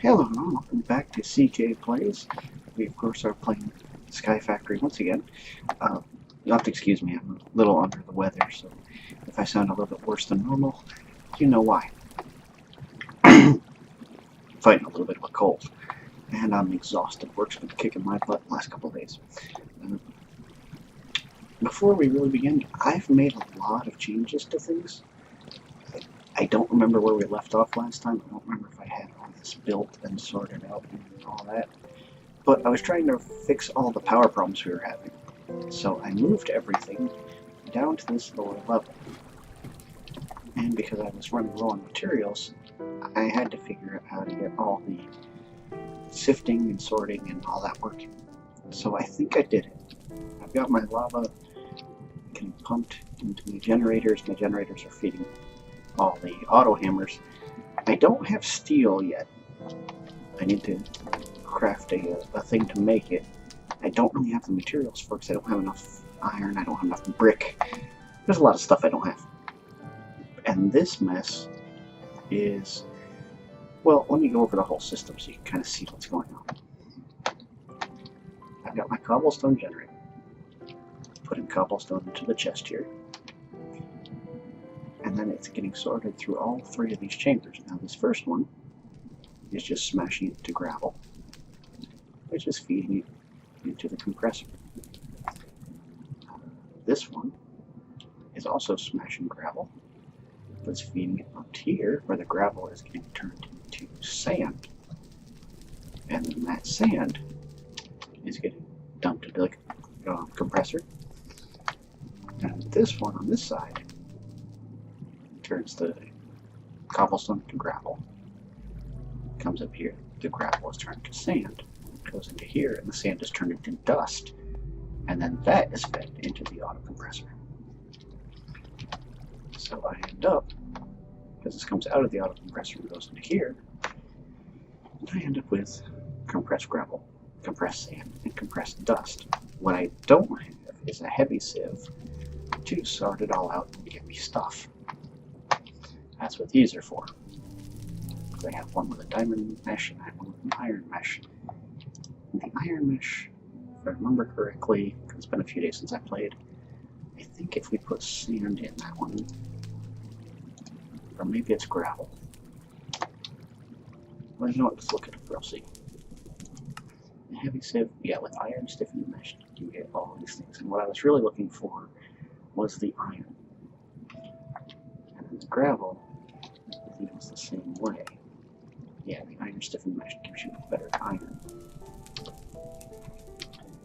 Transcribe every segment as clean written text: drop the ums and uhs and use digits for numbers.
Hello and welcome back to CK Plays. We of course are playing Sky Factory once again. You'll have to excuse me, I'm a little under the weather, so if I sound a little bit worse than normal, you know why. Fighting a little bit of a cold. And I'm exhausted. Work's been kicking my butt the last couple of days. Before we really begin, I've made a lot of changes to things. I don't remember where we left off last time. I don't remember if I had all this built and sorted out and all that. But I was trying to fix all the power problems we were having. So I moved everything down to this lower level. And because I was running low on materials, I had to figure out how to get all the sifting and sorting and all that working. So I think I did it. I've got my lava getting pumped into my generators. My generators are feeding all the auto hammers. I don't have steel yet. I need to craft a thing to make it. I don't really have the materials for it because I don't have enough iron, I don't have enough brick. There's a lot of stuff I don't have. And this mess is, well, let me go over the whole system so you can kind of see what's going on. I've got my cobblestone generator. Putting cobblestone into the chest here. And then it's getting sorted through all three of these chambers. Now this first one is just smashing it to gravel. It's just feeding it into the compressor. This one is also smashing gravel, but it's feeding it up here where the gravel is getting turned into sand. And then that sand is getting dumped into the compressor. And this one on this side turns the cobblestone to gravel. Comes up here, the gravel is turned to sand. Goes into here, and the sand is turned into dust. And then that is fed into the auto compressor. So I end up, because this comes out of the auto compressor and goes into here, I end up with compressed gravel, compressed sand, and compressed dust. What I don't have is a heavy sieve to sort it all out and get me stuff. That's what these are for. I have one with a diamond mesh and I have one with an iron mesh. And the iron mesh, if I remember correctly, because it's been a few days since I played, I think if we put sand in that one, or maybe it's gravel. Well, you know what, let's look at it, we'll see. The heavy sieve, yeah, with iron stiffened mesh, you get all these things. And what I was really looking for was the iron. And then the gravel, I think it's the same way. Yeah, the iron stiffened mesh gives you better iron.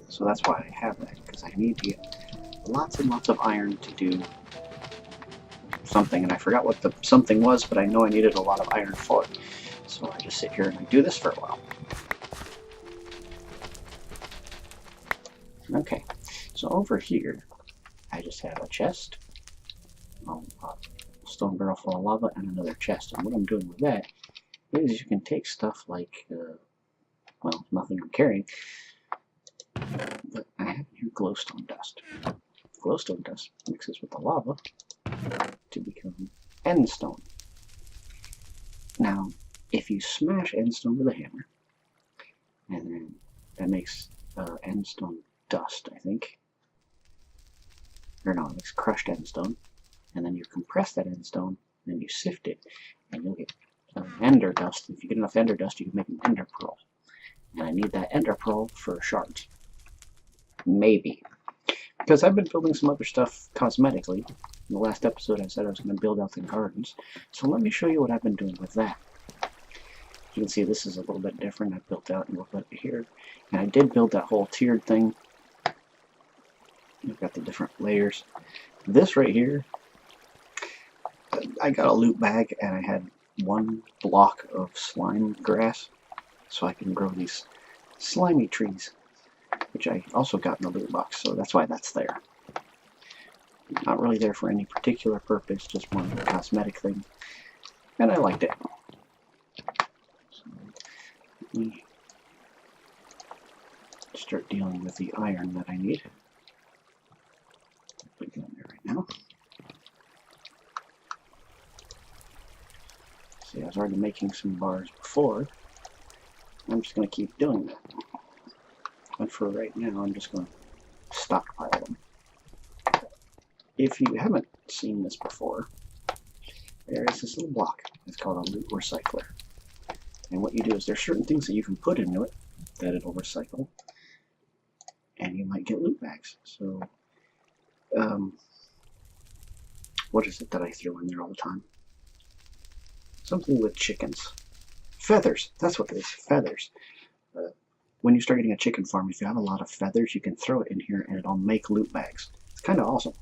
So that's why I have that, because I need to get lots and lots of iron to do something, and I forgot what the something was, but I know I needed a lot of iron for it. So I just sit here and I do this for a while. Okay, so over here, I just have a chest, a stone barrel full of lava, and another chest. And what I'm doing with that is you can take stuff like, well, nothing I'm carrying, but I have here glowstone dust. Glowstone dust mixes with the lava to become endstone. Now, if you smash endstone with a hammer, and then that makes endstone dust, I think. Or no, it makes crushed endstone. And then you compress that endstone, and then you sift it, and you'll get ender dust. If you get enough ender dust, you can make an ender pearl. And I need that ender pearl for shards. Maybe. Because I've been building some other stuff cosmetically. In the last episode I said I was going to build out the gardens. So let me show you what I've been doing with that. You can see this is a little bit different. I built out and looked up here. And I did build that whole tiered thing. You've got the different layers. This right here, I got a loot bag and I had one block of slime grass. So I can grow these slimy trees, which I also got in the loot box, so that's why that's there. Not really there for any particular purpose, just more of a cosmetic thing, and I liked it. So let me start dealing with the iron that I need. Put it in there right now. See, I was already making some bars before. I'm just going to keep doing that. But for right now, I'm just going to stockpile them. If you haven't seen this before, there is this little block. It's called a loot recycler. And what you do is there's certain things that you can put into it that it'll recycle, and you might get loot bags. So, what is it that I throw in there all the time? Something with chickens. Feathers. That's what it is. Feathers. When you start getting a chicken farm, if you have a lot of feathers, you can throw it in here and it'll make loot bags. It's kind of awesome.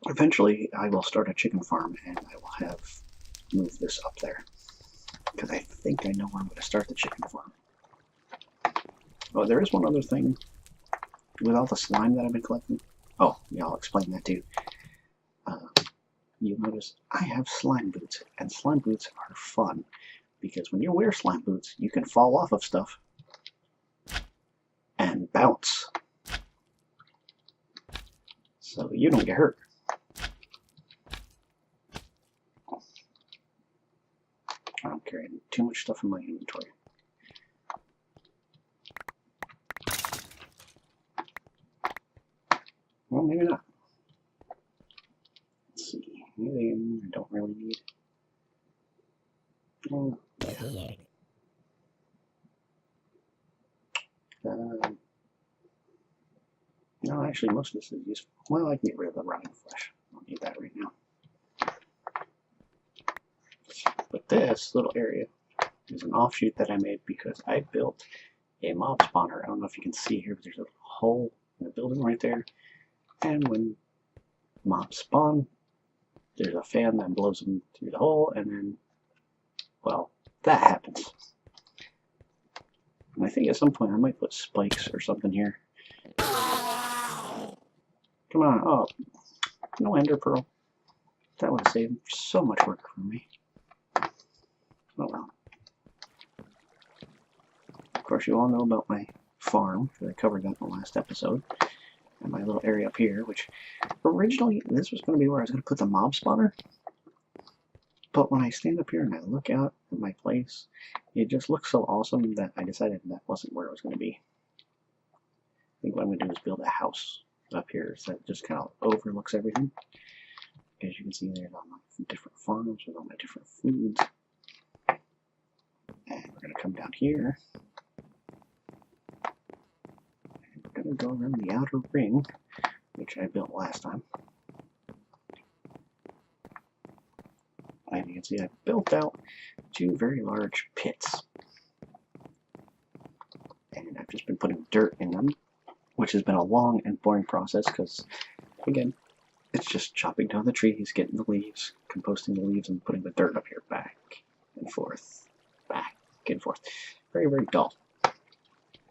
Eventually, I will start a chicken farm and I will have moved this up there. Because I think I know where I'm going to start the chicken farm. Oh, there is one other thing with all the slime that I've been collecting. Oh, yeah, I'll explain that too. You'll notice I have slime boots, and slime boots are fun because when you wear slime boots, you can fall off of stuff and bounce, so you don't get hurt. I don't carry too much stuff in my inventory. Well, maybe not. Let's see. Anything I don't really need. Oh, no, actually, most of this is useful. Well, I can get rid of the rotting flesh. I don't need that right now. But this little area is an offshoot that I made because I built a mob spawner. I don't know if you can see here, but there's a hole in the building right there. And when mobs spawn, there's a fan that blows them through the hole, and then, well, that happens. And I think at some point I might put spikes or something here. Come on, oh, no ender pearl. That would have saved so much work for me. Oh well. Of course, you all know about my farm, because I covered that in the last episode. And my little area up here, which originally this was going to be where I was going to put the mob spawner. But when I stand up here and I look out at my place, it just looks so awesome that I decided that wasn't where it was going to be. I think what I'm going to do is build a house up here so that just kind of overlooks everything. As you can see, there's all my different farms with all my different foods. And we're going to come down here. And we're going to go around the outer ring, which I built last time. And you can see I built out 2 very large pits. And I've just been putting dirt in them, which has been a long and boring process because, again, it's just chopping down the trees, getting the leaves, composting the leaves, and putting the dirt up here back and forth, back and forth. Very, very dull.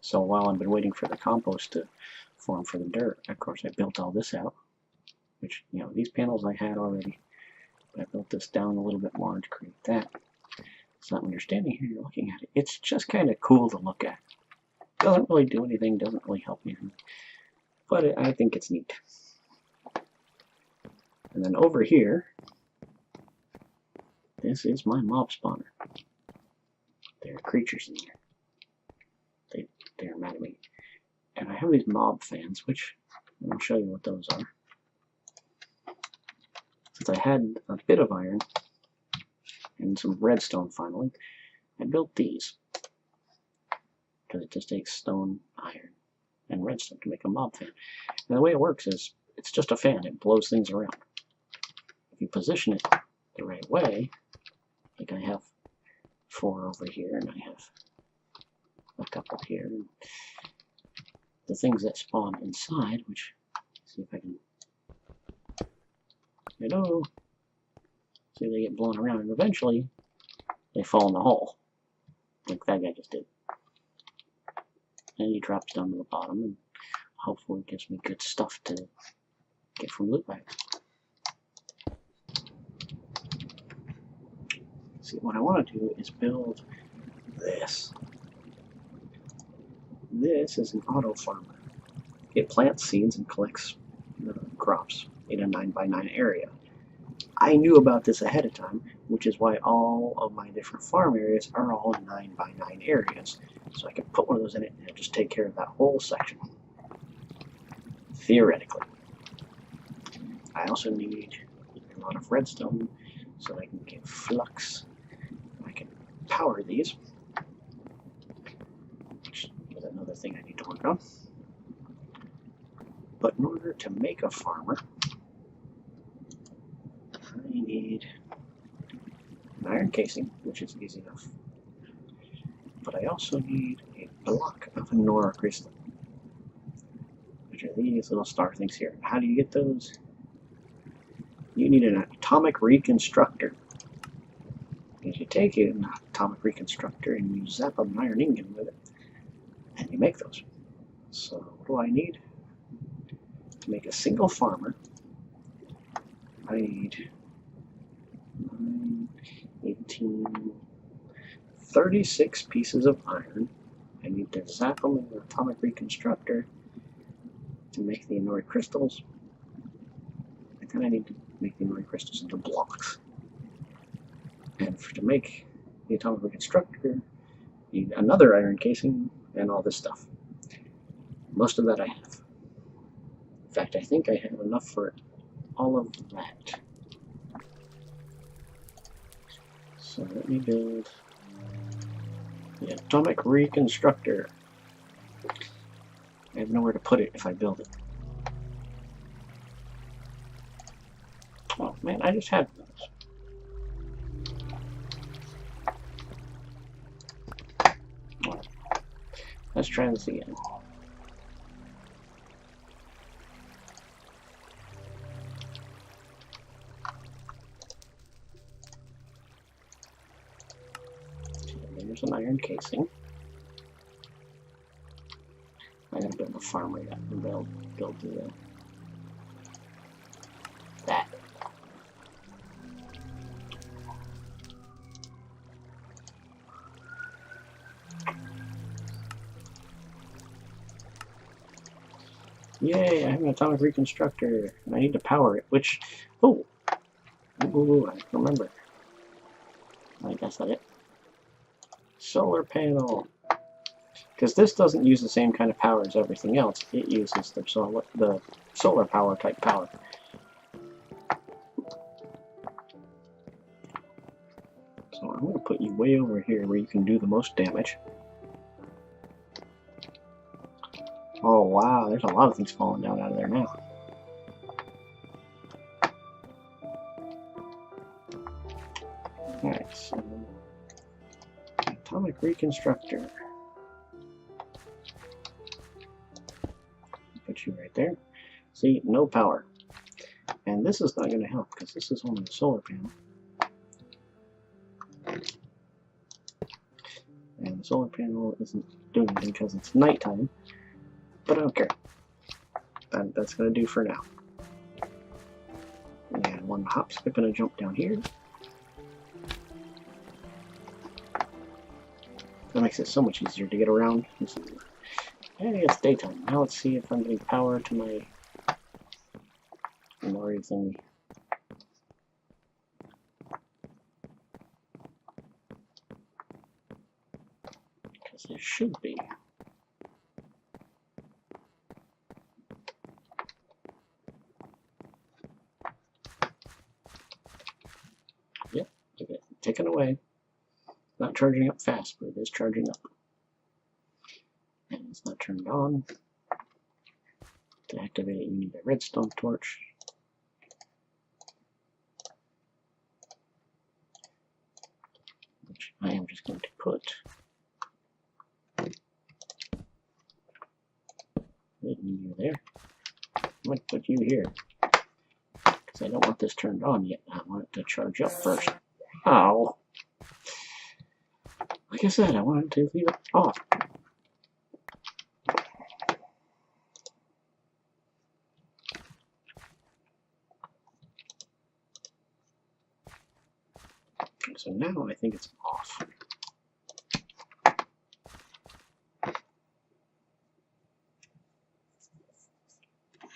So while I've been waiting for the compost to form for the dirt, of course I built all this out, which, you know, these panels I had already. I built this down a little bit more to create that. So when you're standing here, you're looking at it. It's just kind of cool to look at. Doesn't really do anything, doesn't really help anything. But I think it's neat. And then over here, this is my mob spawner. There are creatures in there. They're mad at me. And I have these mob fans, which I'm going to show you what those are. Since I had a bit of iron and some redstone finally, I built these. Because it just takes stone, iron, and redstone to make a mob fan. And the way it works is, it's just a fan. It blows things around. If you position it the right way, like I have 4 over here, and I have a couple here, and the things that spawn inside, which, see if I can, hello, see, they get blown around, and eventually they fall in the hole, like that guy just did. And he drops down to the bottom, and hopefully gives me good stuff to get from loot bags. See, what I want to do is build this. This is an auto farmer. It plants seeds and collects crops in a 9x9 area. I knew about this ahead of time which is why all of my different farm areas are all 9x9 areas. So I can put one of those in it and just take care of that whole section. Theoretically. I also need a lot of redstone so I can get flux. I can power these, which is another thing I need to work on. But in order to make a farmer, I need an iron casing, which is easy enough. But I also need a block of Nora crystal, which are these little star things here. How do you get those? You need an atomic reconstructor. Because you take an atomic reconstructor and you zap an iron ingot with it, and you make those. So what do I need? To make a single farmer, I need 9, 18, 36 pieces of iron. I need to zap them in an atomic reconstructor to make the Inori crystals. And then I need to make the Inori crystals into blocks. And to make the atomic reconstructor, you need another iron casing and all this stuff. Most of that I have. In fact, I think I have enough for all of that. So let me build the atomic reconstructor. I have nowhere to put it if I build it. Oh man, I just had those. Right. Let's try this again. There's an iron casing. I gotta build a farmer yet and build that. Yay, I have an atomic reconstructor, and I need to power it, which, I remember. I guess that's it. Solar panel. Because this doesn't use the same kind of power as everything else. It uses the solar power type power. So I'm going to put you way over here where you can do the most damage. Oh wow, there's a lot of things falling down out of there now. Alright, so atomic reconstructor. Put you right there. See, no power. And this is not going to help because this is only a solar panel. And the solar panel isn't doing anything because it's nighttime. But I don't care. That's going to do for now. And one hop, skip, and a jump down here. That makes it so much easier to get around. Hey, it's daytime. Now let's see if I'm getting power to my Mario thingy. Because it should be. Yep, okay. Taken away. Not charging up fast, but it is charging up. And it's not turned on. To activate it, you need a redstone torch. Which I am just going to put you there. I'm going to put you here. Because I don't want this turned on yet. I want it to charge up first. Ow! Like I said, I wanted to leave it off. So now I think it's off.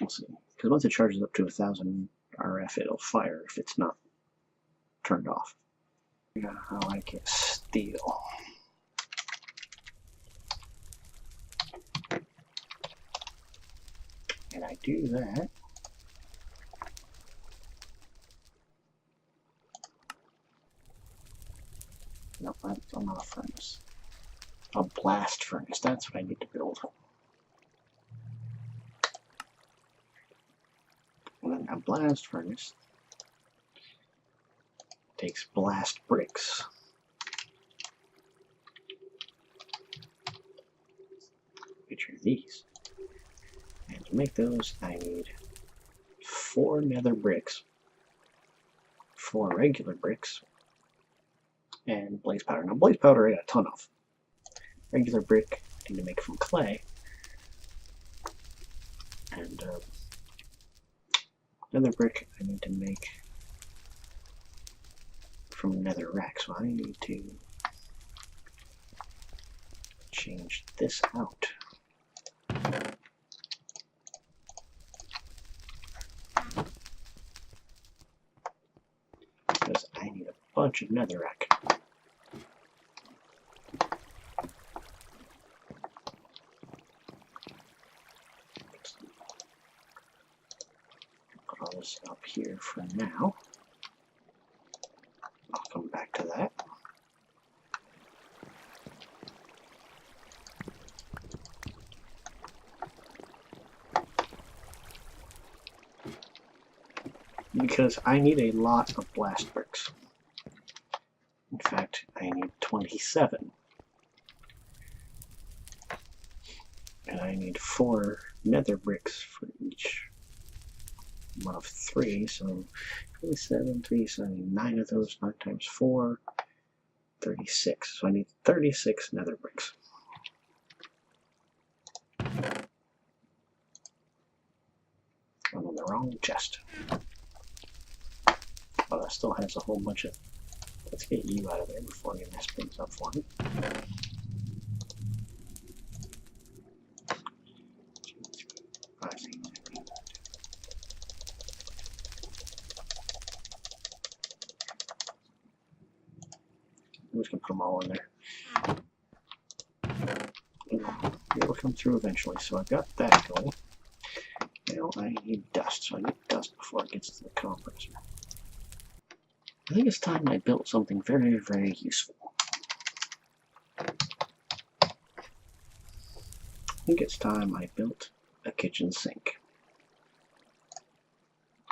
We'll see. Because once it charges up to 1000 RF, it'll fire if it's not turned off. Yeah, how I get steel. And I do that. No, that's not a furnace. A blast furnace. That's what I need to build. And then a blast furnace takes blast bricks, which are these. And to make those, I need 4 nether bricks, 4 regular bricks, and blaze powder. Now, blaze powder I got a ton of. Regular brick I need to make from clay, and nether brick I need to make from nether rack. So I need to change this out. Because I need a bunch of netherrack. Put all this up here for now. I'll come back to that. Because I need a lot of blast bricks. In fact, I need 27. And I need 4 nether bricks for each one of 3, so 27, 3, so I need 9 of those, 9 times 4, 36. So I need 36 nether bricks. I'm on the wrong chest. But that still has a whole bunch of... Let's get you out of there before you mess things up for me. I'm just going to put them all in there. It'll come through eventually, so I've got that going. Now I need dust, so I need dust before it gets to the compressor. I think it's time I built something very, very useful. I think it's time I built a kitchen sink.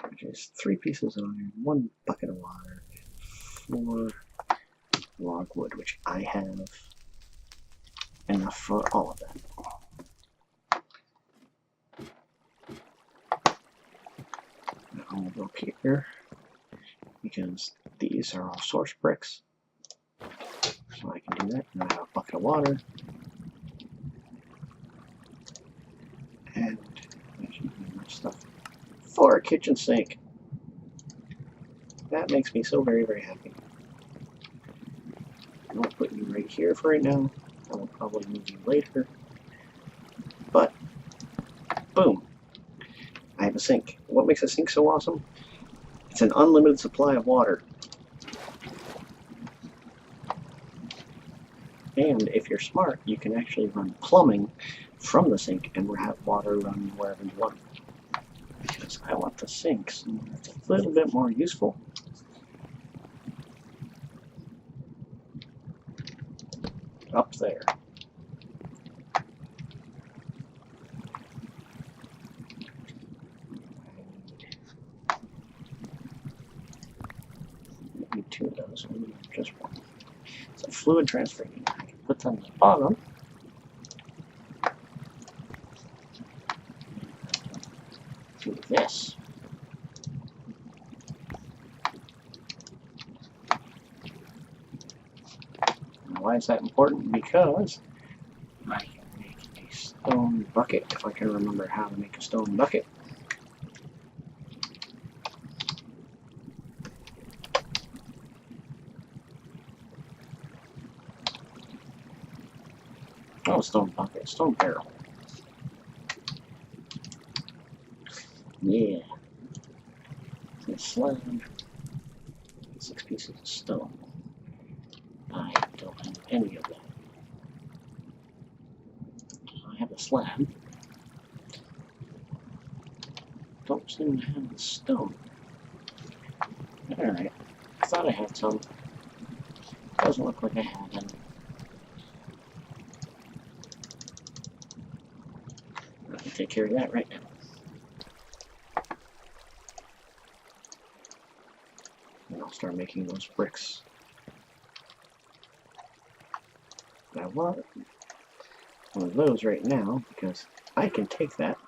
Which is 3 pieces of iron, 1 bucket of water, and 4 log wood, which I have enough for all of that. Now I'll go here, because these are all source bricks. So I can do that. And I have a bucket of water. And that should be enough stuff for a kitchen sink. That makes me so very, very happy. I'll put you right here for right now. I will probably move you later. But, boom. I have a sink. What makes a sink so awesome? It's an unlimited supply of water. And if you're smart, you can actually run plumbing from the sink and have water run wherever you want. Because I want the sink somewhere that's a little bit more useful. Up there. I need 2 of those, I need just 1. So fluid transfer unit, I can put that on the bottom. Do this. Now, why is that important? Because I can make a stone bucket if I can remember how to make a stone bucket. Oh, stone bucket, stone barrel. Yeah. A slab. 6 pieces of stone. any of that. I have a slab. Don't seem to have the stone. Alright. I thought I had some. Doesn't look like I have any. I can take care of that right now. And I'll start making those bricks. I want one of those right now because I can take that.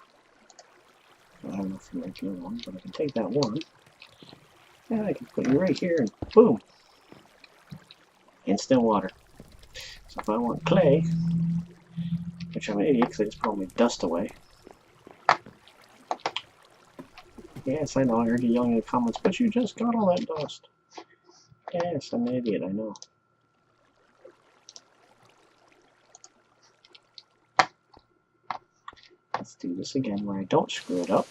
I don't have enough for making one, but I can take that one. And I can put you right here and boom! Instant water. So if I want clay, which I'm an idiot because I just put all my dust away. Yes, I know, I heard you yelling in the comments, but you just got all that dust. Yes, I'm an idiot, I know. Let's do this again where I don't screw it up.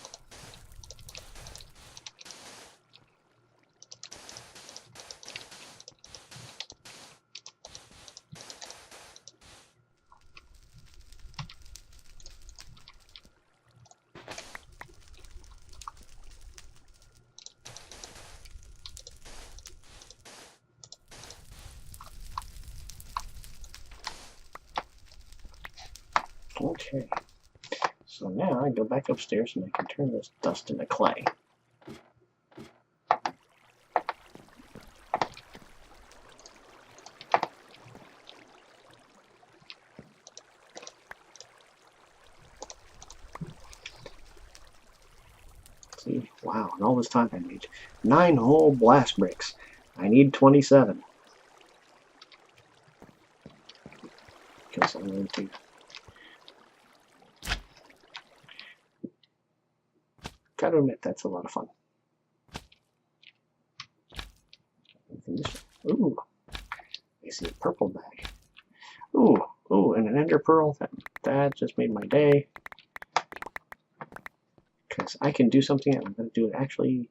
Okay, so now I go back upstairs and I can turn this dust into clay. See, wow, and all this time I made 9 whole blast bricks. I need 27. Because I'm going to gotta admit, that's a lot of fun. Ooh, I see a purple bag. Ooh, and an ender pearl. That just made my day. Because I can do something, and I'm going to do it actually.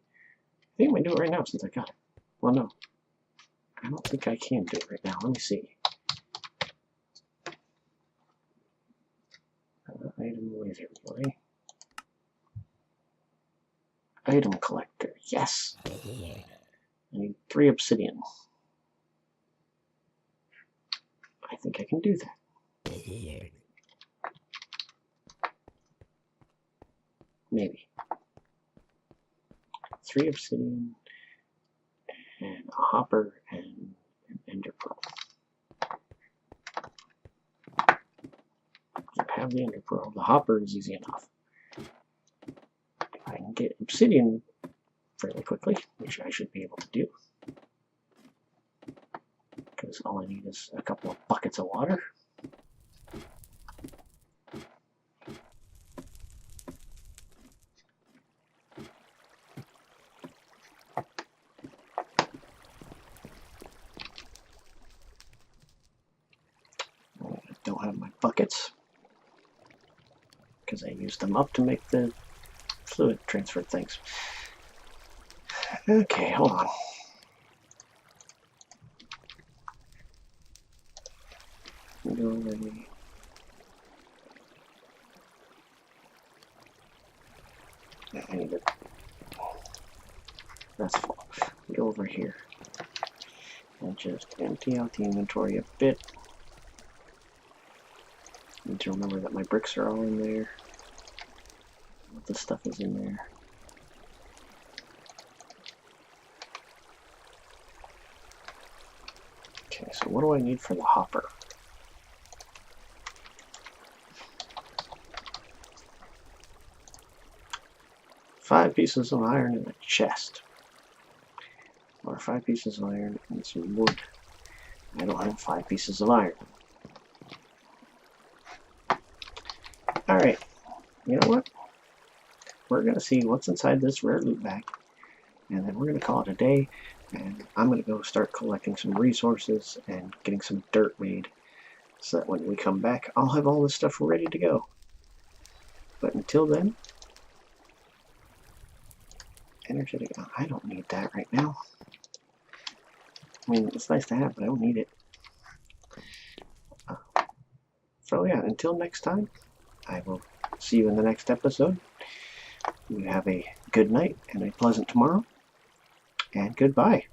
I think I'm going to do it right now since I got it. Well, no. I don't think I can do it right now. Let me see. Item wizard, boy. Item collector. Yes! I need 3 obsidian. I think I can do that. Maybe. 3 obsidian, and a hopper, and an ender pearl. I have the ender pearl. The hopper is easy enough. I can get obsidian fairly quickly, which I should be able to do. Because all I need is a couple of buckets of water. I don't have my buckets because I used them up to make the fluid transfer things. Okay, hold on. Go already. I need it. That's full. Go over here and just empty out the inventory a bit. Need to remember that my bricks are all in there. What the stuff is in there. Okay, so what do I need for the hopper? Five pieces of iron in a chest. Or 5 pieces of iron and some wood. I don't have 5 pieces of iron. Alright, you know what? We're going to see what's inside this rare loot bag. And then we're going to call it a day. And I'm going to go start collecting some resources and getting some dirt made. So that when we come back, I'll have all this stuff ready to go. But until then, energetic. I don't need that right now. I mean, it's nice to have, but I don't need it. So yeah, until next time, I will see you in the next episode. You have a good night and a pleasant tomorrow, and goodbye.